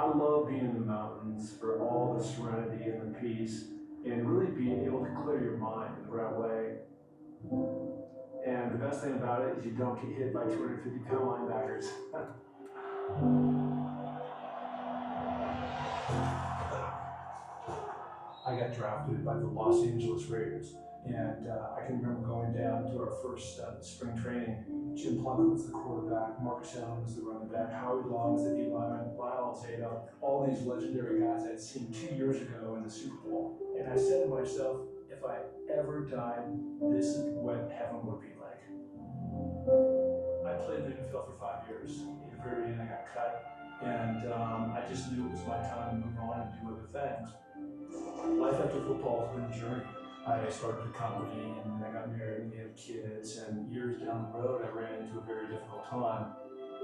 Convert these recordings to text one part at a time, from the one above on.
I love being in the mountains for all the serenity and the peace and really being able to clear your mind in the right way. And the best thing about it is you don't get hit by 250-pound linebackers. I got drafted by the Los Angeles Raiders, and I can remember going down to our first spring training. Jim Plunkett was the quarterback, Marcus Allen was the running back, Howie Long was the D lineman, Lionel Tatum, all these legendary guys I'd seen 2 years ago in the Super Bowl. And I said to myself, if I ever died, this is what heaven would be like. I played in the NFL for 5 years. In the very end, I got cut, and I just knew it was my time to move on and do other things. Life after football has been a journey. I started a company, and then I got married, and we had kids, and years down the road, I ran into a very difficult time.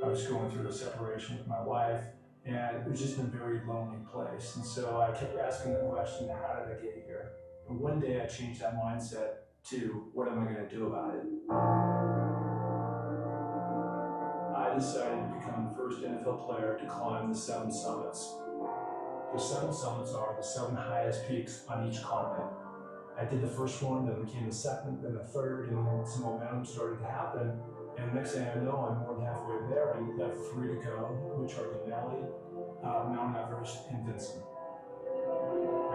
I was going through a separation with my wife, and it was just a very lonely place. And so I kept asking the question, how did I get here? And one day I changed that mindset to, what am I going to do about it? I decided to become the first NFL player to climb the 7 summits. The 7 summits are the 7 highest peaks on each continent. I did the first one, then became the second, then the third, and then some momentum started to happen. And the next thing I know, I'm more than halfway there, and we've got 3 to go, which are Denali, Mount Everest, and Vinson.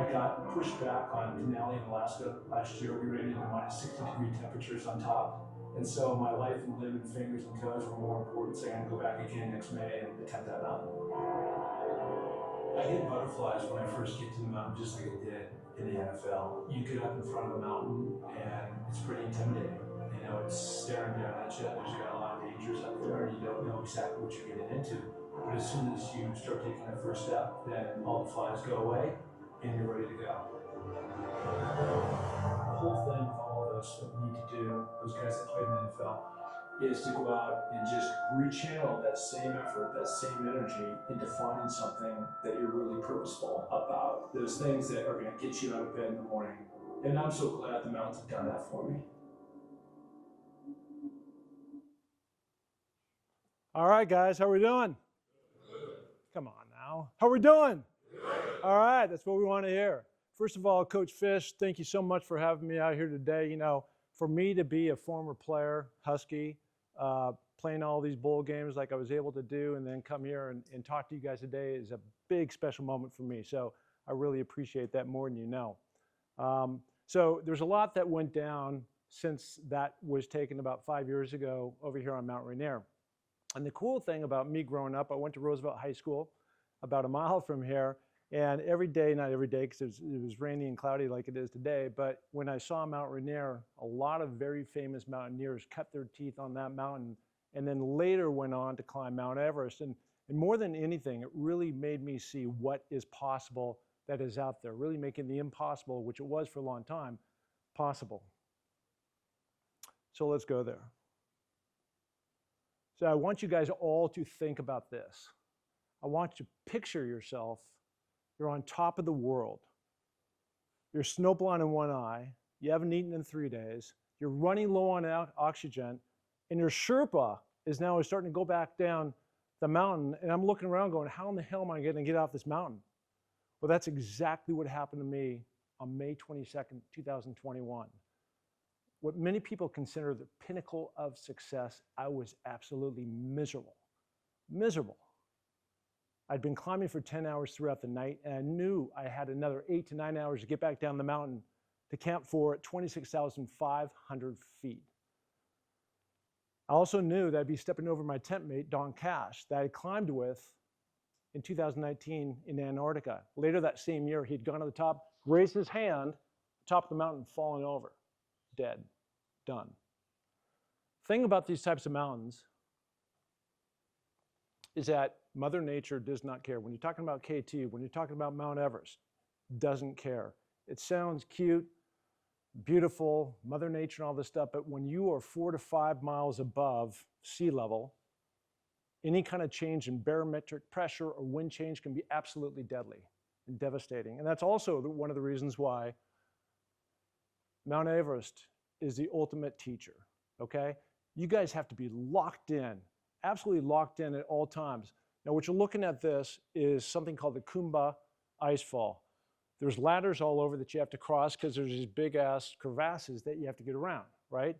I got pushed back on Denali in Alaska last year. We ran into minus 60-degree temperatures on top. And so my life and limb and fingers and toes were more important, so I'm going to go back again next May and attempt that mountain. I get butterflies when I first get to the mountain, just like I did in the NFL. You get up in front of the mountain, and it's pretty intimidating. You know, it's staring down at you. There's got a lot of dangers up there, and you don't know exactly what you're getting into. But as soon as you start taking that first step, then all the flies go away, and you're ready to go. The whole thing with all of us that we need to do, those guys that played in the NFL, is to go out and just rechannel that same effort, that same energy into finding something that you're really purposeful about. Those things that are going to get you out of bed in the morning. And I'm so glad the mountains have done that for me. All right, guys, how we doing? Come on now. How we doing? All right, that's what we want to hear. First of all, Coach Fish, thank you so much for having me out here today. You know, for me to be a former player, Husky, playing all these bowl games like I was able to do, and then come here and talk to you guys today is a big special moment for me. So I really appreciate that more than you know. So there's a lot that went down since that was taken about 5 years ago over here on Mount Rainier. And the cool thing about me growing up, I went to Roosevelt High School about a mile from here, and every day, not every day because it was rainy and cloudy like it is today, but when I saw Mount Rainier, a lot of very famous mountaineers cut their teeth on that mountain and then later went on to climb Mount Everest. And more than anything, it really made me see what is possible that is out there, really making the impossible, which it was for a long time, possible. So let's go there. So I want you guys all to think about this. I want you to picture yourself. You're on top of the world. You're snowblind in one eye. You haven't eaten in 3 days. You're running low on oxygen. And your Sherpa is now starting to go back down the mountain. And I'm looking around going, how in the hell am I going to get off this mountain? Well, that's exactly what happened to me on May 22nd, 2021. What many people consider the pinnacle of success, I was absolutely miserable. Miserable. I'd been climbing for 10 hours throughout the night, and I knew I had another 8 to 9 hours to get back down the mountain to Camp 4 at 26,500 feet. I also knew that I'd be stepping over my tent mate, Don Cash, that I climbed with in 2019 in Antarctica. Later that same year, he'd gone to the top, raised his hand, top of the mountain, fallen over, dead, done. Thing about these types of mountains is that Mother Nature does not care. When you're talking about KT, when you're talking about Mount Everest, doesn't care. It sounds cute, beautiful, Mother Nature and all this stuff, but when you are 4 to 5 miles above sea level, any kind of change in barometric pressure or wind change can be absolutely deadly and devastating. And that's also one of the reasons why Mount Everest is the ultimate teacher, okay? You guys have to be locked in, absolutely locked in at all times. Now, what you're looking at this is something called the Kumba Icefall. There's ladders all over that you have to cross because there's these big-ass crevasses that you have to get around, right?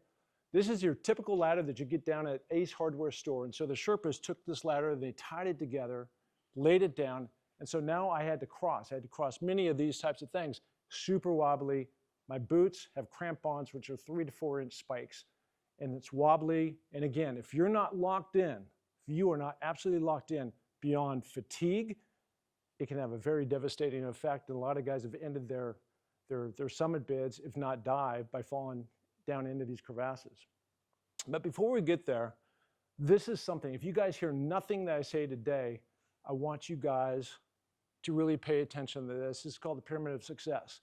This is your typical ladder that you get down at Ace Hardware store. And so the Sherpas took this ladder, they tied it together, laid it down, and so now I had to cross. I had to cross many of these types of things. Super wobbly. My boots have crampons, which are 3 to 4 inch spikes, and it's wobbly. And again, if you're not locked in, if you are not absolutely locked in beyond fatigue, it can have a very devastating effect. And a lot of guys have ended their summit bids, if not die, by falling down into these crevasses. But before we get there, this is something, if you guys hear nothing that I say today, I want you guys to really pay attention to this. This is called the Pyramid of Success.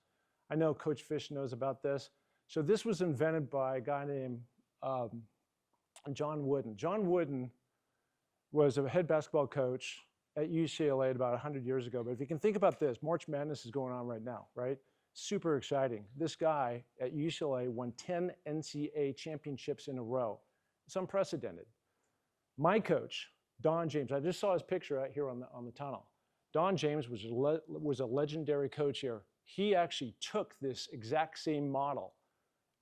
I know Coach Fish knows about this. So this was invented by a guy named John Wooden. John Wooden was a head basketball coach at UCLA about 100 years ago. But if you can think about this, March Madness is going on right now, right? Super exciting. This guy at UCLA won 10 NCAA championships in a row. It's unprecedented. My coach, Don James, I just saw his picture out here on the tunnel. Don James was a legendary coach here. He actually took this exact same model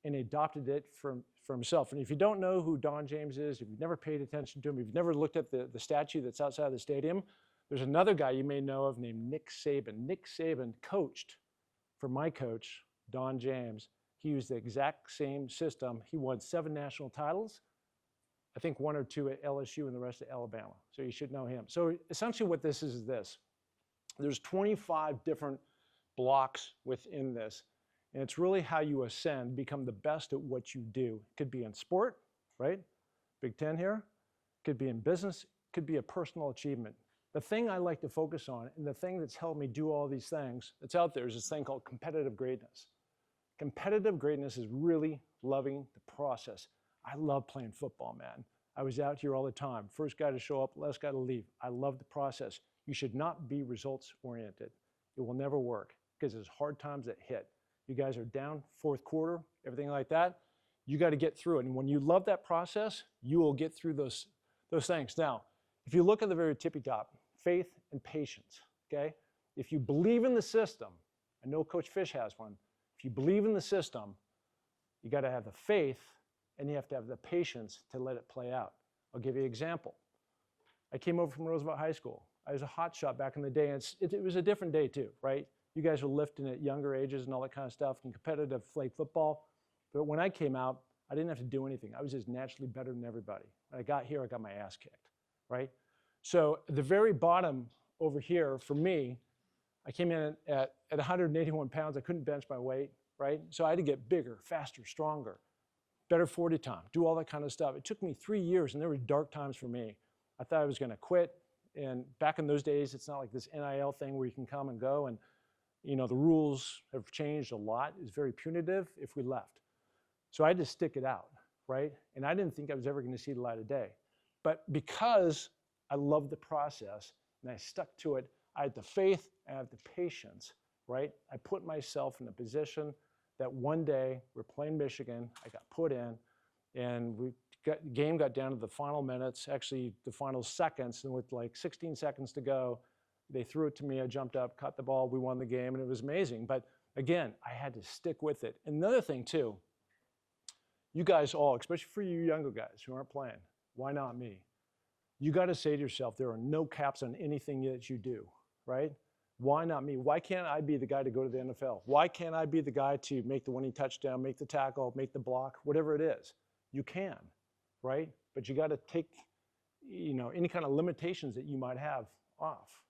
and adopted it for himself. And if you don't know who Don James is, if you've never paid attention to him, if you've never looked at the statue that's outside the stadium, there's another guy you may know of named Nick Saban. Nick Saban coached for my coach, Don James. He used the exact same system. He won 7 national titles, I think 1 or 2 at LSU and the rest at Alabama. So you should know him. So essentially what this is this. There's 25 different blocks within this. And it's really how you ascend, become the best at what you do. It could be in sport, right? Big 10 here. Could be in business. Could be a personal achievement. The thing I like to focus on, and the thing that's helped me do all these things that's out there, is this thing called competitive greatness. Competitive greatness is really loving the process. I love playing football, man. I was out here all the time. First guy to show up, last guy to leave. I love the process. You should not be results oriented. It will never work because there's hard times that hit. You guys are down, fourth quarter, everything like that. You got to get through it. And when you love that process, you will get through those things. Now, if you look at the very tippy top, faith and patience, okay? If you believe in the system, I know Coach Fish has one. If you believe in the system, you got to have the faith and you have to have the patience to let it play out. I'll give you an example. I came over from Roosevelt High School. I was a hot shot back in the day, and it was a different day too, right? You guys were lifting at younger ages and all that kind of stuff and competitive flag football. But when I came out, I didn't have to do anything. I was just naturally better than everybody. When I got here, I got my ass kicked, right? So at the very bottom over here, for me, I came in at 181 pounds. I couldn't bench my weight, right? So I had to get bigger, faster, stronger, better 40 time, do all that kind of stuff. It took me 3 years, and there were dark times for me. I thought I was going to quit. And back in those days, it's not like this NIL thing where you can come and go. And, you know, the rules have changed a lot. It's very punitive if we left. So I had to stick it out, right? And I didn't think I was ever going to see the light of day. But because I loved the process and I stuck to it, I had the faith, I had the patience, right? I put myself in a position that one day we're playing Michigan, I got put in, and the game got down to the final minutes, actually the final seconds, and with like 16 seconds to go, they threw it to me, I jumped up, caught the ball, we won the game, and it was amazing. But again, I had to stick with it. Another thing too, you guys all, especially for you younger guys who aren't playing, why not me? You got to say to yourself, there are no caps on anything that you do, right? Why not me? Why can't I be the guy to go to the NFL? Why can't I be the guy to make the winning touchdown, make the tackle, make the block, whatever it is? You can, right? But you got to take, you know, any kind of limitations that you might have off.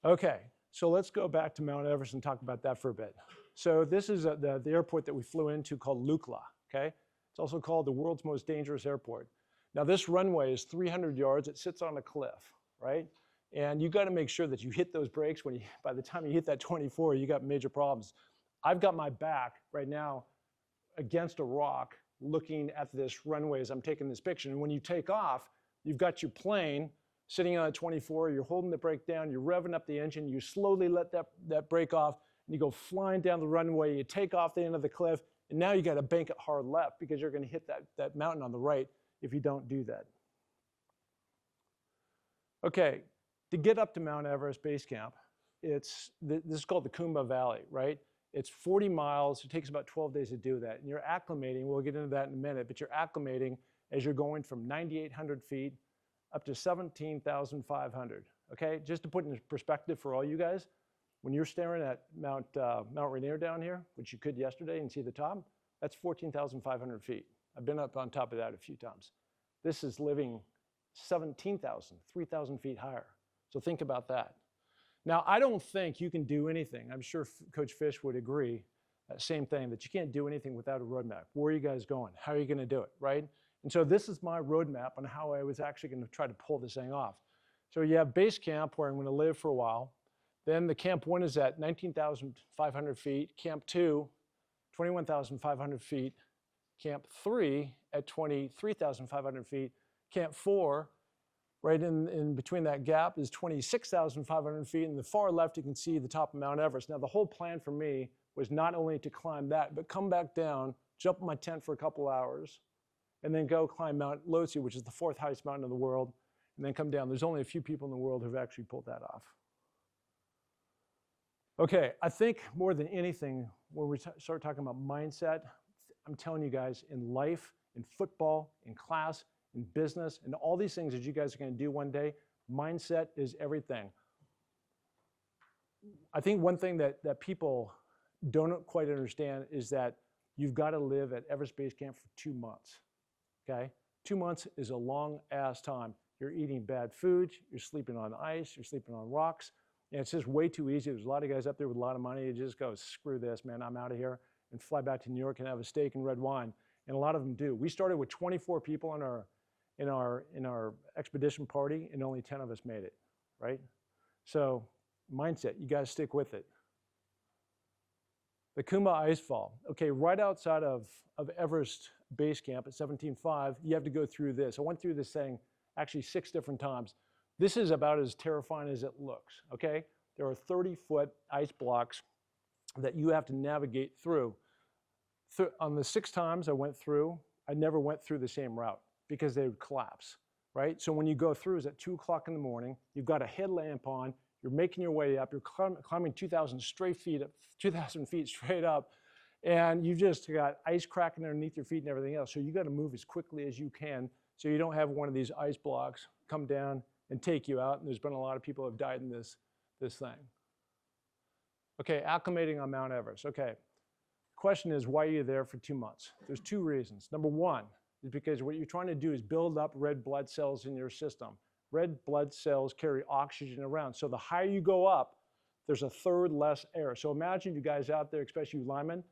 Okay, so let's go back to Mount Everest and talk about that for a bit. So this is the airport that we flew into called Lukla, okay? It's also called the world's most dangerous airport. Now this runway is 300 yards, it sits on a cliff, right? And you gotta make sure that you hit those brakes by the time you hit that 24, you got major problems. I've got my back right now against a rock looking at this runway as I'm taking this picture. And when you take off, you've got your plane sitting on a 24, you're holding the brake down, you're revving up the engine, you slowly let that brake off, and you go flying down the runway, you take off the end of the cliff, and now you gotta bank it hard left because you're gonna hit that mountain on the right if you don't do that. Okay, to get up to Mount Everest Base Camp, this is called the Kumba Valley, right? It's 40 miles. It takes about 12 days to do that. And you're acclimating, we'll get into that in a minute, but you're acclimating as you're going from 9,800 feet up to 17,500, okay? Just to put in perspective for all you guys, when you're staring at Mount Rainier down here, which you could yesterday and see the top, that's 14,500 feet. I've been up on top of that a few times. This is living 17,000, 3,000 feet higher. So think about that. Now, I don't think you can do anything. I'm sure Coach Fish would agree, same thing, that you can't do anything without a roadmap. Where are you guys going? How are you going to do it, right? And so this is my roadmap on how I was actually going to try to pull this thing off. So you have base camp where I'm going to live for a while. Then the camp 1 is at 19,500 feet. Camp 2, 21,500 feet. Camp 3 at 23,500 feet. Camp 4, right in between that gap, is 26,500 feet. And the far left, you can see the top of Mount Everest. Now, the whole plan for me was not only to climb that, but come back down, jump in my tent for a couple hours, and then go climb Mount Lhotse, which is the 4th highest mountain in the world, and then come down. There's only a few people in the world who've actually pulled that off. Okay, I think more than anything, when we start talking about mindset, I'm telling you guys, in life, in football, in class, in business, and all these things that you guys are going to do one day, mindset is everything. I think one thing that people don't quite understand is that you've got to live at Everest Base Camp for 2 months, okay? 2 months is a long-ass time. You're eating bad food, you're sleeping on ice, you're sleeping on rocks, and it's just way too easy. There's a lot of guys up there with a lot of money who just go, screw this, man, I'm out of here, and fly back to New York and have a steak and red wine. And a lot of them do. We started with 24 people in our expedition party, and only 10 of us made it, right? So mindset, you got to stick with it. The Kumba Icefall. Okay, right outside of Everest Base Camp at 17,500, you have to go through this. I went through this thing actually 6 different times. This is about as terrifying as it looks, okay? There are 30-foot ice blocks that you have to navigate through. On the 6 times I went through, I never went through the same route because they would collapse, right? So when you go through, it's at 2 o'clock in the morning, you've got a headlamp on, you're making your way up, you're climbing 2,000 feet straight up, and you've just got ice cracking underneath your feet and everything else. So you got to move as quickly as you can so you don't have one of these ice blocks come down and take you out. And there's been a lot of people who have died in this thing. Okay, acclimating on Mount Everest. Okay, question is, why are you there for 2 months? There's 2 reasons. Number 1 is because what you're trying to do is build up red blood cells in your system. Red blood cells carry oxygen around. So the higher you go up, there's a third less air. So imagine you guys out there, especially you linemen,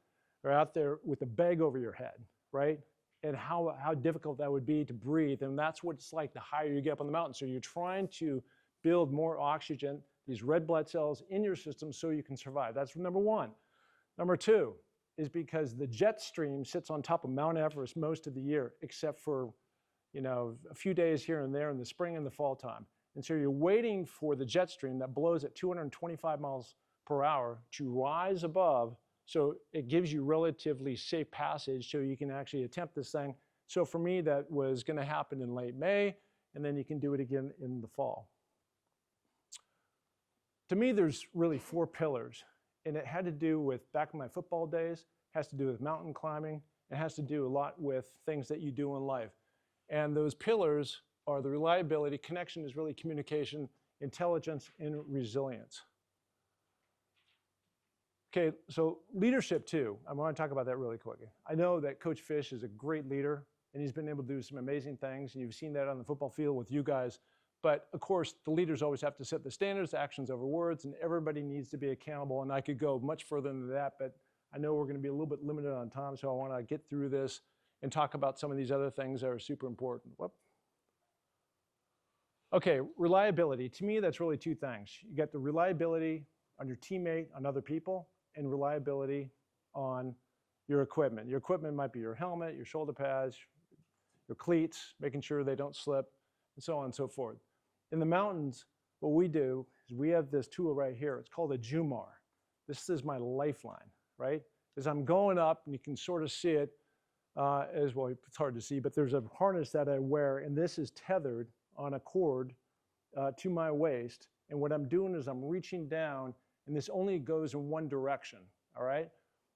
are out there with a bag over your head, right? And how difficult that would be to breathe. And that's what it's like the higher you get up on the mountain. So you're trying to build more oxygen, these red blood cells in your system so you can survive. That's number 1. Number 2 is because the jet stream sits on top of Mount Everest most of the year, except for, you know, a few days here and there in the spring and the fall time. And so you're waiting for the jet stream that blows at 225 miles per hour to rise above, so it gives you relatively safe passage so you can actually attempt this thing. So for me, that was going to happen in late May, and then you can do it again in the fall. To me, there's really 4 pillars, and it had to do with, back in my football days, has to do with mountain climbing, it has to do a lot with things that you do in life. And those pillars are the reliability, connection is really communication, intelligence, and resilience. Okay, so leadership too. I want to talk about that really quickly. I know that Coach Fish is a great leader, and he's been able to do some amazing things, and you've seen that on the football field with you guys. But of course, the leaders always have to set the standards, actions over words, and everybody needs to be accountable. And I could go much further than that, but I know we're going to be a little bit limited on time, so I want to get through this and talk about some of these other things that are super important. Whoop. Okay, reliability. To me, that's really 2 things. You got the reliability on your teammate, on other people, and reliability on your equipment. Your equipment might be your helmet, your shoulder pads, your cleats, making sure they don't slip, and so on and so forth. In the mountains, what we do is we have this tool right here. It's called a Jumar. This is my lifeline, right? As I'm going up, and you can sort of see it as well. It's hard to see, but there's a harness that I wear, and this is tethered on a cord to my waist. And what I'm doing is I'm reaching down, and this only goes in one direction, all right?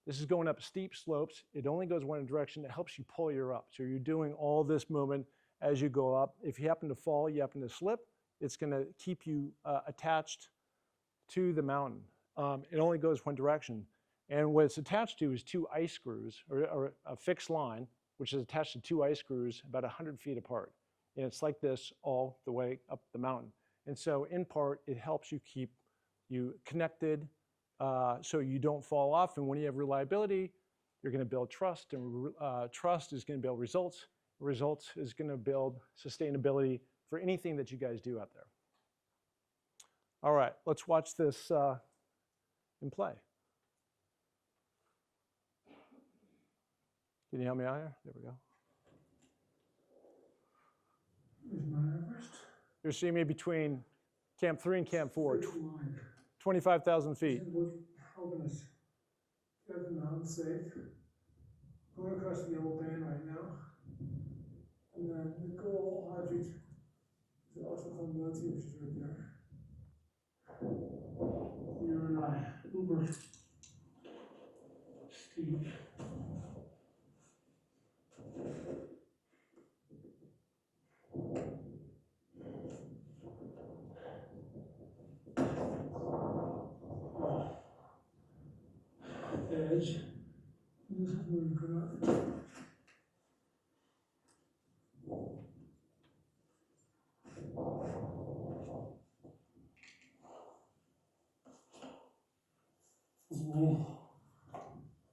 This is going up steep slopes. It only goes one direction. It helps you pull you up. So you're doing all this movement as you go up. If you happen to fall, you happen to slip, it's gonna keep you attached to the mountain. It only goes one direction. And what it's attached to is 2 ice screws, or a fixed line, which is attached to 2 ice screws about 100 feet apart. And it's like this all the way up the mountain. And so in part, it helps you keep you connected so you don't fall off. And when you have reliability, you're gonna build trust, and trust is gonna build results. Results is gonna build sustainability for anything that you guys do out there. All right, let's watch this in play. Can you help me out here? There we go. There's Mount Everest. You're seeing me between Camp 3 and Camp 4, 25,000 feet. What's helping us get the mountain safe? Going across the yellow band right now. And then the goal object is also called Nazi, which is right there. You're in uber steep. Edge. This is where you come up. Ooh,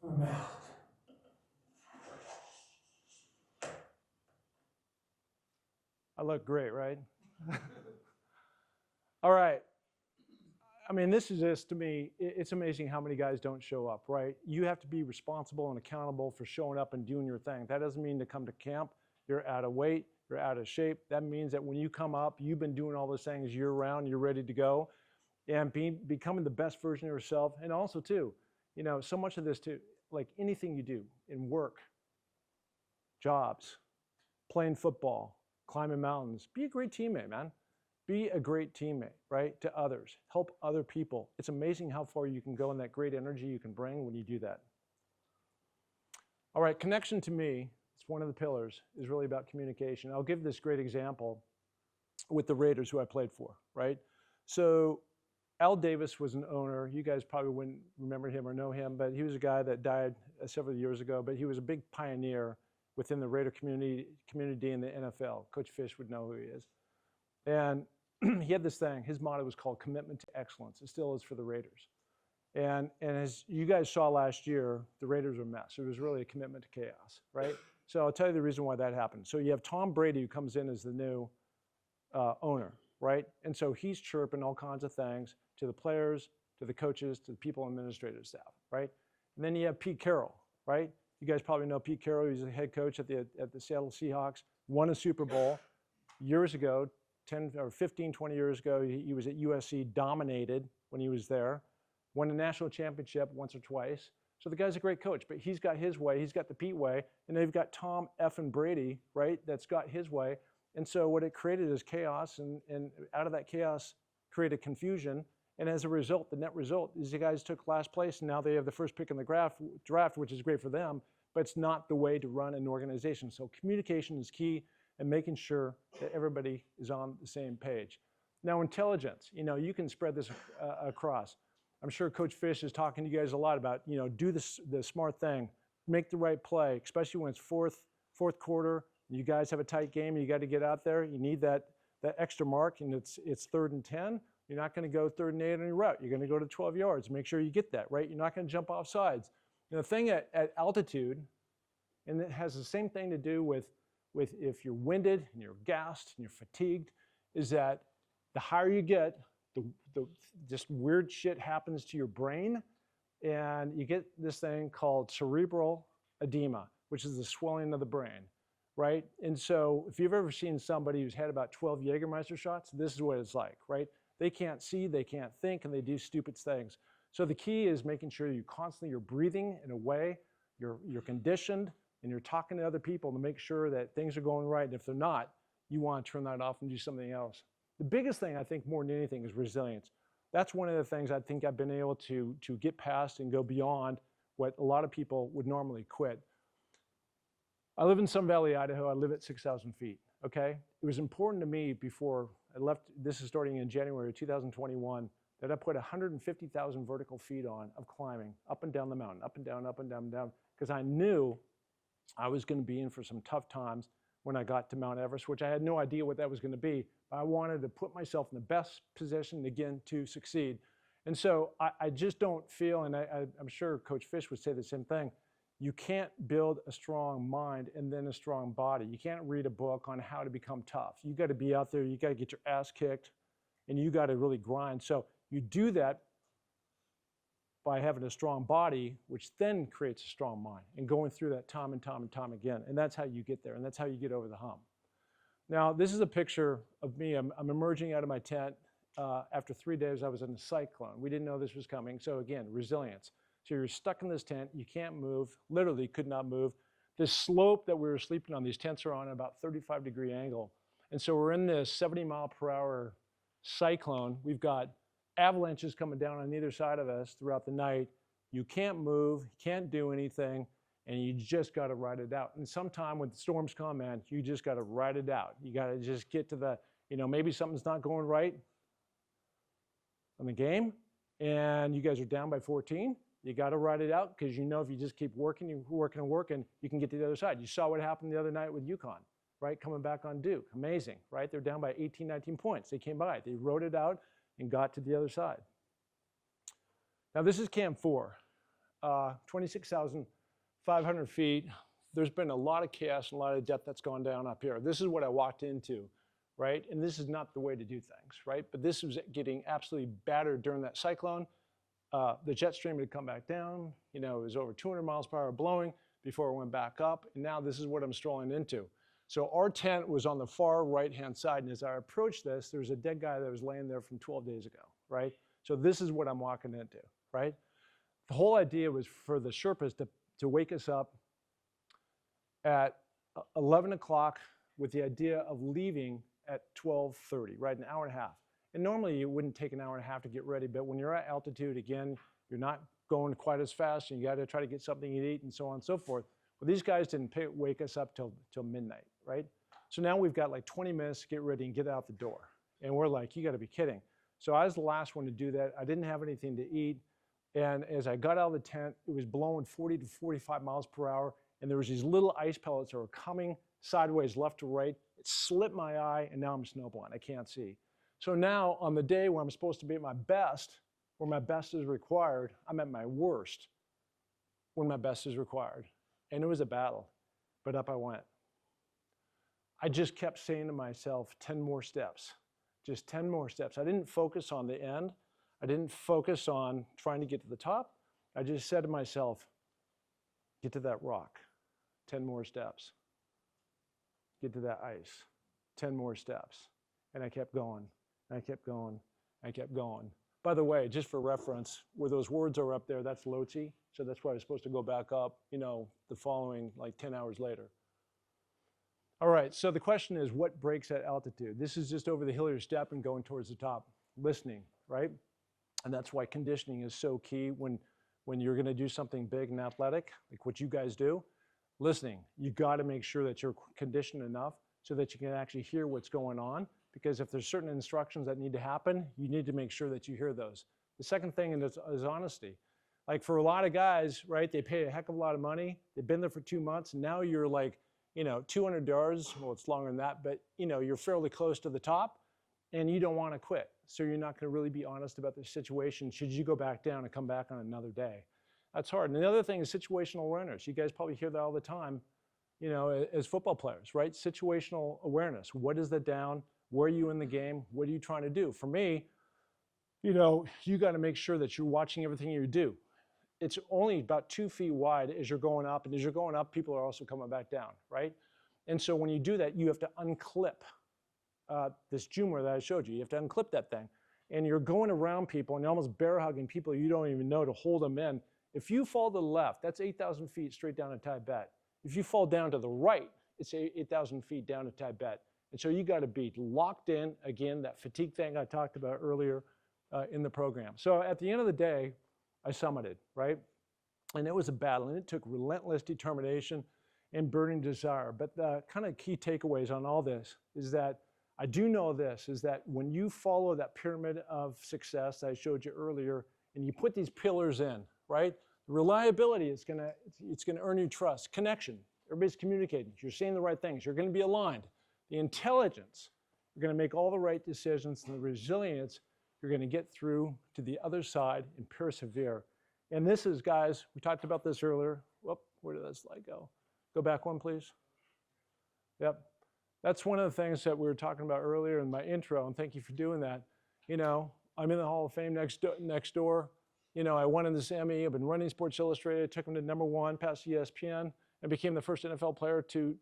I'm out. I look great, right? All right. I mean, this is just, to me, it's amazing how many guys don't show up, right? You have to be responsible and accountable for showing up and doing your thing. That doesn't mean to come to camp, you're out of weight, you're out of shape. That means that when you come up, you've been doing all those things year round, you're ready to go, and becoming the best version of yourself. And also too, you know, so much of this too, like anything you do in work, jobs, playing football, climbing mountains, be a great teammate, man. Be a great teammate, right, to others. Help other people. It's amazing how far you can go and that great energy you can bring when you do that. All right, connection to me, it's one of the pillars, is really about communication. I'll give this great example with the Raiders, who I played for, right? So Al Davis was an owner. You guys probably wouldn't remember him or know him, but he was a guy that died several years ago, but he was a big pioneer within the Raider community in the NFL. Coach Fish would know who he is. And he had this thing, his motto was called commitment to excellence. It still is for the Raiders. And as you guys saw last year, the Raiders were a mess. It was really a commitment to chaos, right? So I'll tell you the reason why that happened. So you have Tom Brady, who comes in as the new owner, right? And so he's chirping all kinds of things to the players, to the coaches, to the people on administrative staff, right? And then you have Pete Carroll, right? You guys probably know Pete Carroll. He's the head coach at the Seattle Seahawks, won a Super Bowl years ago, 10 or 15, 20 years ago. He was at USC, dominated when he was there, won a national championship once or twice. So the guy's a great coach, but he's got his way, he's got the Pete way, and they've got Tom effing Brady, right, that's got his way. And so what it created is chaos, and out of that chaos created confusion. And as a result, the net result is the guys took last place, and now they have the first pick in the draft, which is great for them, but it's not the way to run an organization. So communication is key, and making sure that everybody is on the same page. Now, intelligence, you know, you can spread this across. I'm sure Coach Fish is talking to you guys a lot about, you know, do the smart thing, make the right play, especially when it's fourth quarter, you guys have a tight game, and you got to get out there, you need that extra mark, and it's 3rd and 10. You're not going to go 3rd and 8 on your route. You're going to go to 12 yards. Make sure you get that, right? You're not going to jump off sides. And the thing at altitude, and it has the same thing to do with if you're winded and you're gassed and you're fatigued, is that the higher you get, the just weird shit happens to your brain, and you get this thing called cerebral edema, which is the swelling of the brain, right? And so if you've ever seen somebody who's had about 12 Jägermeister shots, this is what it's like, right? They can't see, they can't think, and they do stupid things. So the key is making sure you're breathing in a way, you're conditioned, and you're talking to other people to make sure that things are going right. And if they're not, you want to turn that off and do something else. The biggest thing I think more than anything is resilience. That's one of the things I think I've been able to get past and go beyond what a lot of people would normally quit. I live in Sun Valley, Idaho. I live at 6,000 feet, okay? It was important to me before I left, this is starting in January 2021, that I put 150,000 vertical feet on of climbing up and down the mountain, up and down, up and down, and down, because I knew I was going to be in for some tough times when I got to Mount Everest, which I had no idea what that was going to be. I wanted to put myself in the best position again to succeed. And so I just don't feel, and I'm sure Coach Fish would say the same thing, you can't build a strong mind and then a strong body. You can't read a book on how to become tough. You got to be out there, you got to get your ass kicked, and you got to really grind. So you do that by having a strong body, which then creates a strong mind, and going through that time and time and time again. And that's how you get there, and that's how you get over the hump. Now, this is a picture of me. I'm emerging out of my tent. After 3 days, I was in a cyclone. We didn't know this was coming. So again, resilience. So you're stuck in this tent. You can't move, literally could not move. This slope that we were sleeping on, these tents are on about 35-degree angle. And so we're in this 70-mile-per-hour cyclone. We've got avalanches coming down on either side of us throughout the night. You can't move, you can't do anything, and you just got to ride it out. And sometime when the storms come, man, you just got to ride it out. You got to just get to the, maybe something's not going right in the game, and you guys are down by 14. You got to ride it out, because if you just keep working, you can get to the other side. You saw what happened the other night with UConn, right? Coming back on Duke. Amazing, right? They're down by 18, 19 points. They came by. They rode it out and got to the other side. Now, this is Camp 4, 26,500 feet. There's been a lot of chaos and a lot of death that's gone down up here. This is what I walked into, right? And this is not the way to do things, right? But this was getting absolutely battered during that cyclone. The jet stream had come back down. It was over 200 miles per hour blowing before it went back up. And now this is what I'm strolling into. So our tent was on the far right-hand side. And as I approached this, there's a dead guy that was laying there from 12 days ago, right? So this is what I'm walking into, right? The whole idea was for the Sherpas to wake us up at 11 o'clock with the idea of leaving at 12:30, right? An hour and a half. And normally it wouldn't take an hour and a half to get ready, but when you're at altitude, again, you're not going quite as fast, and you got to try to get something to eat and so on and so forth. Well, these guys didn't wake us up till midnight, right? So now we've got like 20 minutes to get ready and get out the door. And we're like, you got to be kidding. So I was the last one to do that. I didn't have anything to eat. And as I got out of the tent, it was blowing 40 to 45 miles per hour. And there was these little ice pellets that were coming sideways left to right. It slipped my eye, and now I'm snowblind. I can't see. So now on the day where I'm supposed to be at my best, where my best is required, I'm at my worst when my best is required. And it was a battle, but up I went. I just kept saying to myself, 10 more steps, just 10 more steps. I didn't focus on the end. I didn't focus on trying to get to the top. I just said to myself, get to that rock, 10 more steps. Get to that ice, 10 more steps. And I kept going, and I kept going, I kept going. By the way, just for reference, where those words are up there, that's Lhotse. So that's why I was supposed to go back up, the following, like 10 hours later. All right, so the question is, what breaks at altitude? This is just over the hill you're stepping, going towards the top, listening, right? And that's why conditioning is so key when you're gonna do something big and athletic, like what you guys do. Listening, you gotta make sure that you're conditioned enough so that you can actually hear what's going on, because if there's certain instructions that need to happen, you need to make sure that you hear those. The second thing is honesty. Like for a lot of guys, right, they pay a heck of a lot of money, they've been there for 2 months, and now you're like, 200 yards, well, it's longer than that, but you're fairly close to the top, and you don't want to quit. So you're not going to really be honest about the situation should you go back down and come back on another day. That's hard. And the other thing is situational awareness. You guys probably hear that all the time, as football players, right? Situational awareness. What is the down? Where are you in the game? What are you trying to do? For me, you got to make sure that you're watching everything you do. It's only about 2 feet wide as you're going up, and as you're going up, people are also coming back down, right? And so when you do that, you have to unclip this Jumor that I showed you. You have to unclip that thing. And you're going around people, and you're almost bear hugging people you don't even know to hold them in. If you fall to the left, that's 8,000 feet straight down to Tibet. If you fall down to the right, it's 8,000 feet down to Tibet. And so you got to be locked in, again, that fatigue thing I talked about earlier in the program. So at the end of the day, I summited, right? And it was a battle, and it took relentless determination and burning desire. But the kind of key takeaways on all this is that I do know this, is that when you follow that pyramid of success that I showed you earlier, and you put these pillars in, right? Reliability is gonna earn you trust. Connection, everybody's communicating. You're saying the right things. You're gonna be aligned. The intelligence, you're gonna make all the right decisions. And the resilience, you're gonna get through to the other side and persevere. And this is, guys, we talked about this earlier. Whoop, where did that slide go? Go back one, please. Yep. That's one of the things that we were talking about earlier in my intro, and thank you for doing that. You know, I'm in the Hall of Fame next door. You know, I won in this Emmy. I've been running Sports Illustrated, took them to #1, past ESPN, and became the first NFL player to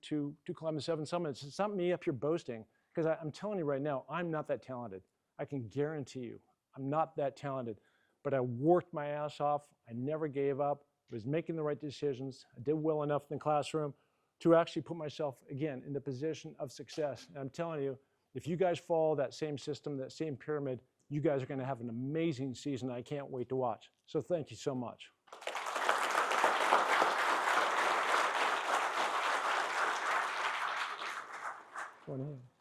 climb the 7 summits. It's not me up here boasting, because I'm telling you right now, I'm not that talented. I can guarantee you, I'm not that talented. But I worked my ass off. I never gave up. I was making the right decisions. I did well enough in the classroom to actually put myself, again, in the position of success. And I'm telling you, if you guys follow that same system, that same pyramid, you guys are going to have an amazing season. I can't wait to watch. So thank you so much. Go ahead.